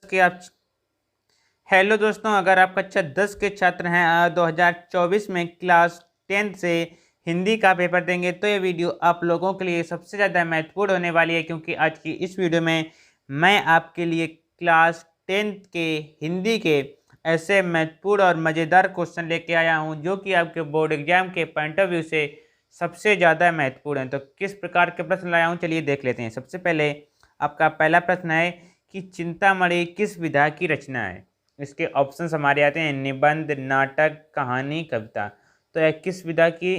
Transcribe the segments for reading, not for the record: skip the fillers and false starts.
के आप हेलो दोस्तों, अगर आप कक्षा 10 के छात्र हैं और 2024 में क्लास 10 से हिंदी का पेपर देंगे तो ये वीडियो आप लोगों के लिए सबसे ज़्यादा महत्वपूर्ण होने वाली है, क्योंकि आज की इस वीडियो में मैं आपके लिए क्लास 10 के हिंदी के ऐसे महत्वपूर्ण और मज़ेदार क्वेश्चन लेके आया हूँ जो कि आपके बोर्ड एग्जाम के पॉइंट ऑफ व्यू से सबसे ज़्यादा महत्वपूर्ण है। तो किस प्रकार के प्रश्न लाया हूँ, चलिए देख लेते हैं। सबसे पहले आपका पहला प्रश्न है कि चिंतामणि किस विधा की रचना है। इसके ऑप्शंस हमारे आते हैं निबंध, नाटक, कहानी, कविता। तो यह किस विधा की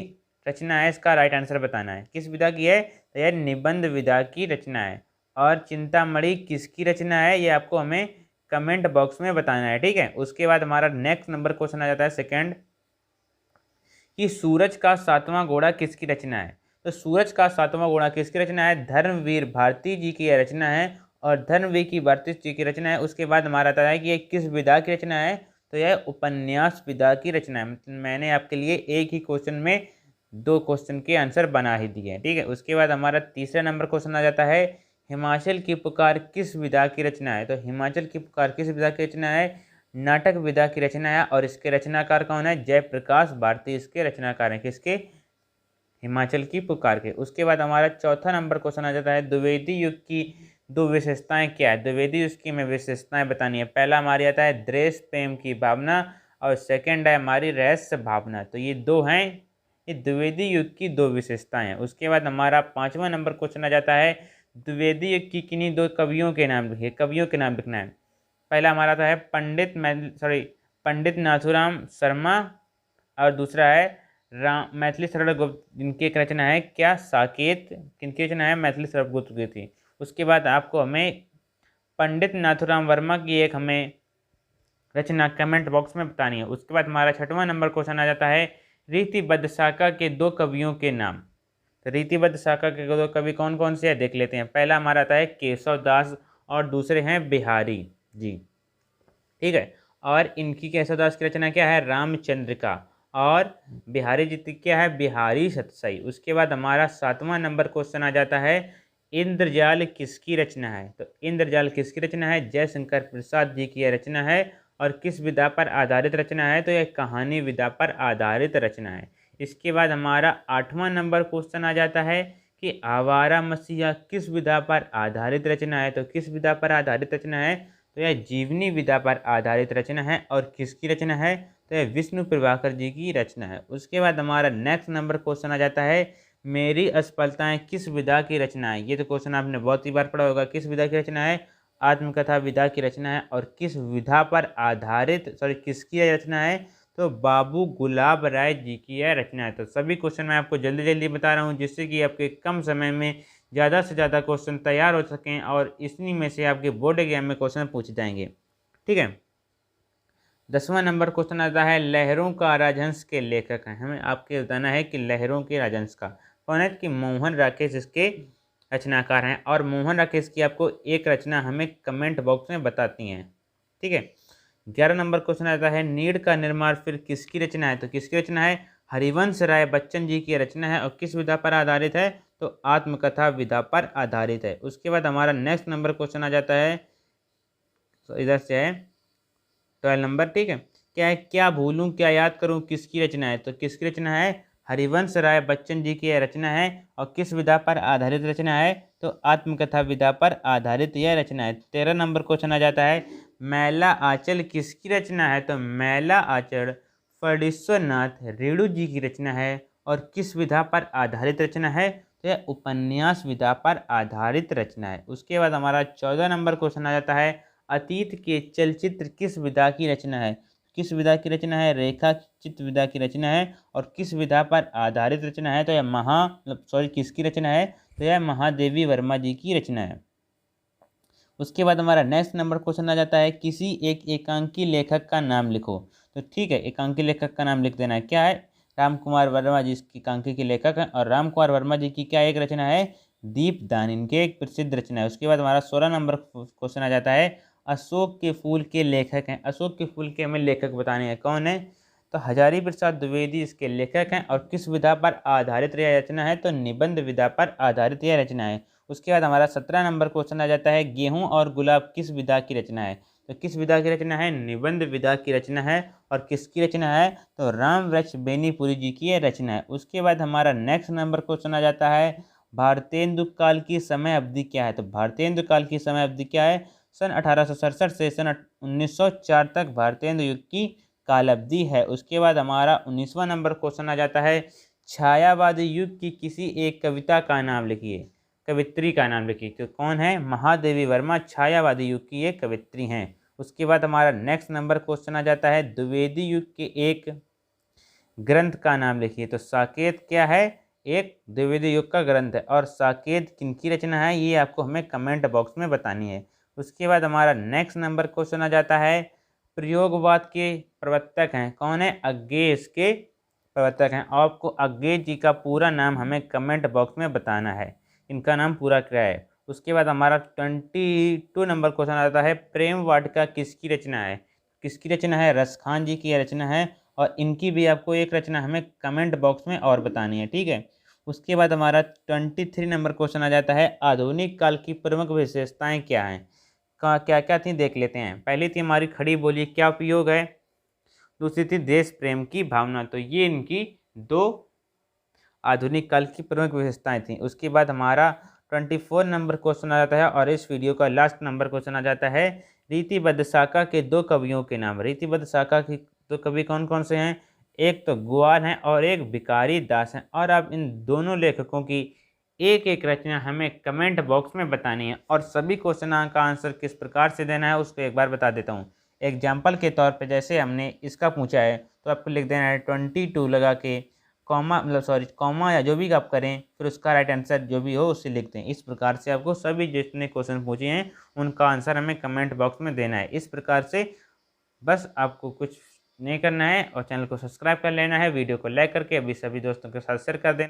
रचना है, इसका राइट आंसर बताना है। किस विधा की है, तो यह निबंध विधा की रचना है। और चिंतामणि किसकी रचना है, ये आपको हमें कमेंट बॉक्स में बताना है, ठीक है। उसके बाद हमारा नेक्स्ट नंबर क्वेश्चन आ जाता है सेकंड, कि सूरज का सातवां घोड़ा किसकी रचना है। तो सूरज का सातवां घोड़ा किसकी रचना है, धर्मवीर भारती जी की यह रचना है। और धर्मवीर की भारती जी की रचना है। उसके बाद हमारा आता है कि यह किस विधा की रचना है, तो यह उपन्यास विधा की रचना है। मैंने आपके लिए एक ही क्वेश्चन में दो क्वेश्चन के आंसर बना ही दिए हैं, ठीक है। उसके बाद हमारा तीसरा नंबर क्वेश्चन आ जाता है, हिमाचल की पुकार किस विधा की रचना है। तो हिमाचल की पुकार किस विधा की रचना है, नाटक विधा की रचना है। और इसके रचनाकार कौन है, जयप्रकाश भारती इसके रचनाकार हैं, किसके, हिमाचल की पुकार के। उसके बाद हमारा चौथा नंबर क्वेश्चन आ जाता है, द्विवेदी युग की दो विशेषताएं क्या है। द्विवेदी युग की हमें विशेषताएं बतानी है। पहला हमारी आता है देश प्रेम की भावना, और सेकंड है हमारी रहस्य भावना। तो ये दो हैं, ये द्विवेदी युग की दो विशेषताएं हैं। उसके बाद हमारा पांचवा नंबर क्वेश्चन आ जाता है, द्विवेदी युग की किन्हीं दो कवियों के नाम लिखिए। कवियों के नाम लिखना है। पहला हमारा आता है पंडित नाथुराम शर्मा, और दूसरा है मैथिली शरण गुप्त, जिनकी एक रचना है क्या, साकेत, किनकी रचना है, मैथिली शरण गुप्त की थी। उसके बाद आपको हमें पंडित नाथुराम वर्मा की एक हमें रचना कमेंट बॉक्स में बतानी है। उसके बाद हमारा छठवां नंबर क्वेश्चन आ जाता है, रीतिबद्ध शाखा के दो कवियों के नाम। तो रीतिबद्ध शाखा के दो कवि कौन कौन से हैं, देख लेते हैं। पहला हमारा आता है केशव दास, और दूसरे हैं बिहारी जी, ठीक है। और इनकी केशवदास की रचना क्या है, रामचंद्र का। और बिहारी जी की क्या है, बिहारी सतसई। उसके बाद हमारा सातवां नंबर क्वेश्चन आ जाता है, इंद्रजाल किसकी रचना है। तो इंद्रजाल किसकी रचना है, जयशंकर प्रसाद जी की यह रचना है। और किस विधा पर आधारित रचना है, तो यह कहानी विधा पर आधारित रचना है। इसके बाद हमारा आठवां नंबर क्वेश्चन आ जाता है कि आवारा मसीहा किस विधा पर आधारित रचना है। तो किस विधा पर आधारित रचना है, तो यह जीवनी विधा पर आधारित रचना है। और किसकी रचना है, तो यह विष्णु प्रभाकर जी की रचना है। उसके बाद हमारा नेक्स्ट नंबर क्वेश्चन आ जाता है, मेरी असफलताएं किस विधा की रचना है। ये तो क्वेश्चन आपने बहुत ही बार पढ़ा होगा। किस विधा की रचना है, आत्मकथा विधा की रचना है। और किस विधा पर आधारित किसकी यह रचना है, तो बाबू गुलाब राय जी की यह रचना है। तो सभी क्वेश्चन मैं आपको जल्दी जल्दी बता रहा हूँ, जिससे कि आपके कम समय में ज़्यादा से ज़्यादा क्वेश्चन तैयार हो सकें, और इसी में से आपके बोर्ड एग्जाम में क्वेश्चन पूछे जाएंगे, ठीक है। 10वां नंबर क्वेश्चन आता है, लहरों का राजहंस के लेखक हैं। हमें आपके बताना है कि लहरों के राजहंस का कौन है, कि मोहन राकेश इसके रचनाकार हैं। और मोहन राकेश की आपको एक रचना हमें कमेंट बॉक्स में बताती हैं, ठीक है। 11 नंबर क्वेश्चन आता है, नीड़ का निर्माण फिर किसकी रचना है। तो किसकी रचना है, हरिवंश राय बच्चन जी की रचना है। और किस विधा पर आधारित है, तो आत्मकथा विधा पर आधारित है। उसके बाद हमारा नेक्स्ट नंबर क्वेश्चन आ जाता है, तो इधर से है 12 नंबर, ठीक है। क्या है, क्या भूलूं क्या याद करूं किसकी रचना है। तो किसकी रचना है, हरिवंश राय बच्चन जी की यह रचना है। और किस विधा पर आधारित रचना है, तो आत्मकथा विधा पर आधारित यह रचना है। 13 नंबर क्वेश्चन आ जाता है, मैला आंचल किसकी रचना है। तो मैला आंचल फणीश्वरनाथ रेणु जी की रचना है। और किस विधा पर आधारित रचना है, तो यह उपन्यास विधा पर आधारित रचना है। उसके बाद हमारा 14 नंबर क्वेश्चन आ जाता है, अतीत के चलचित्र किस विधा की रचना है। किस विधा की रचना है, रेखा चित्र विधा की रचना है। और किस विधा पर आधारित रचना है, तो यह किसकी रचना है, तो यह महादेवी वर्मा जी की रचना है। उसके बाद हमारा नेक्स्ट नंबर क्वेश्चन आ जाता है, किसी एक एकांकी लेखक का नाम लिखो। तो ठीक है, एकांकी लेखक का नाम लिख देना है। क्या है, राम कुमार वर्मा जी इसकी एकांकी के लेखक हैं। और राम कुमार वर्मा जी की क्या एक रचना है, दीपदान, इनके एक प्रसिद्ध रचना है। उसके बाद हमारा 16 नंबर क्वेश्चन आ जाता है, अशोक के फूल के लेखक हैं। अशोक के फूल के हमें लेखक बताने हैं, कौन है, तो हजारी प्रसाद द्विवेदी इसके लेखक हैं। और किस विधा पर आधारित यह रचना है, तो निबंध विधा पर आधारित यह रचना है। उसके बाद हमारा 17 नंबर क्वेश्चन आ जाता है, गेहूं और गुलाब किस विधा की रचना है। तो किस विधा की रचना है? निबंध विधा की रचना है। और किसकी रचना है? तो राम वृक्ष बेनीपुरी जी की ये रचना है। उसके बाद हमारा नेक्स्ट नंबर क्वेश्चन आ जाता है, भारतेंदु काल की समय अवधि क्या है? तो भारतेंदु काल की समय अवधि क्या है? सन 1867 से सन 1904 तक भारतेंदु युग की काल अवधि है। उसके बाद हमारा 19वां नंबर क्वेश्चन आ जाता है, छायावादी युग की किसी एक कविता का नाम लिखिए, कवित्री का नाम लिखिए। तो कौन है? महादेवी वर्मा छायावादी युग की एक कवित्री हैं। उसके बाद हमारा नेक्स्ट नंबर क्वेश्चन आ जाता है, द्विवेदी युग के एक ग्रंथ का नाम लिखिए। तो साकेत क्या है? एक द्विवेदी युग का ग्रंथ है। और साकेत किनकी रचना है, ये आपको हमें कमेंट बॉक्स में बतानी है। उसके बाद हमारा नेक्स्ट नंबर क्वेश्चन आ जाता है, प्रयोगवाद के प्रवर्तक हैं कौन है? अज्ञेय के प्रवर्तक हैं। आपको अज्ञेय जी का पूरा नाम हमें कमेंट बॉक्स में बताना है, इनका नाम पूरा क्या है। उसके बाद हमारा 22 नंबर क्वेश्चन आता है, प्रेम वाटिका किसकी रचना है? किसकी रचना है? रसखान जी की रचना है। और इनकी भी आपको एक रचना हमें कमेंट बॉक्स में और बतानी है, ठीक है। उसके बाद हमारा 23 नंबर क्वेश्चन आ जाता है, आधुनिक काल की प्रमुख विशेषताएं क्या हैं? क्या क्या थी देख लेते हैं। पहली थी हमारी खड़ी बोली, क्या उपयोग है? दूसरी थी देश प्रेम की भावना। तो ये इनकी दो आधुनिक काल की प्रमुख विशेषताएं थी। उसके बाद हमारा 24 नंबर क्वेश्चन आ जाता है और इस वीडियो का लास्ट नंबर क्वेश्चन आ जाता है, रीतिबद्ध शाखा के दो कवियों के नाम। रीतिबद्ध शाखा के दो कवि कौन कौन से हैं? एक तो ग्वाल हैं और एक भिखारी दास हैं। और आप इन दोनों लेखकों की एक एक रचना हमें कमेंट बॉक्स में बतानी है। और सभी क्वेश्चन का आंसर किस प्रकार से देना है उसको एक बार बता देता हूँ। एग्जाम्पल के तौर पे जैसे हमने इसका पूछा है तो आपको लिख देना है 22 लगा के कॉमा, मतलब सॉरी कॉमा या जो भी आप करें, फिर उसका राइट आंसर जो भी हो उससे लिख दें। इस प्रकार से आपको सभी जितने क्वेश्चन पूछे हैं उनका आंसर हमें कमेंट बॉक्स में देना है। इस प्रकार से बस आपको कुछ नहीं करना है और चैनल को सब्सक्राइब कर लेना है, वीडियो को लाइक करके अभी सभी दोस्तों के साथ शेयर कर देना।